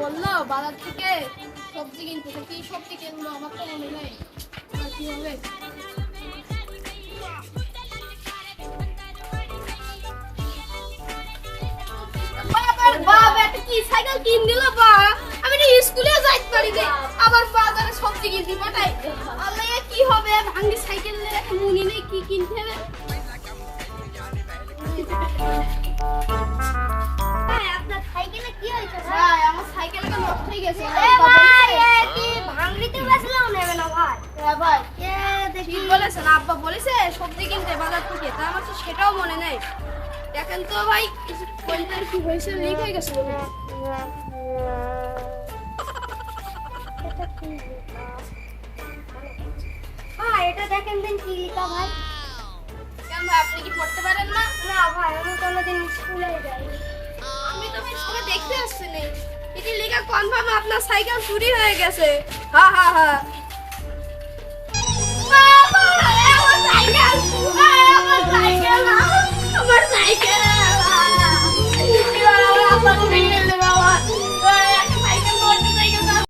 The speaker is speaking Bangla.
বললো বাজার থেকে সবজি কিনতে, তো কি সবজি কিনলো আমার তো মনে নেই। আর কি হবে? বাবার বাবা একটা কি সাইকেল কিন দিল বা, আমি তো স্কুলে যাইতে পারি না, আবার বাজারে সবজি কিনতে পাঠাই। আল্লাহ কি হবে, ভাঙি সাইকেল নিয়ে একটা মুনি নেই, কি কিনতে হবে? আপনার সাইকেলে কি হয়েছে ভাই আমার সাইকেলটা নষ্ট হয়ে গেছে। কি ভাঙড়িতে বেচলেও নেবে না ভাই? হ্যাঁ ভাই দেখি ঠিক বলেছেন, আব্বা বলেছে সবজি কিনতে বাজার থেকে, তা আমার তো সেটাও মনে নেই। দেখেন তো ভাই কোনটার কি হয়েছে, লিক হয়ে গেছে মনে হয়। ভাই এটা দেখেন দিন কি লিখা ভাই? কেন ভাই আপনি কি পড়তে পারেন না? না ভাই আমি কোনোদিন স্কুলে যাই। আমি তো ভাই স্কুলে দেখতে আসছি না, এটি লেখা কনফার্ম আপনার সাইকেল চুরি হয়ে গেছে। হা হা হা।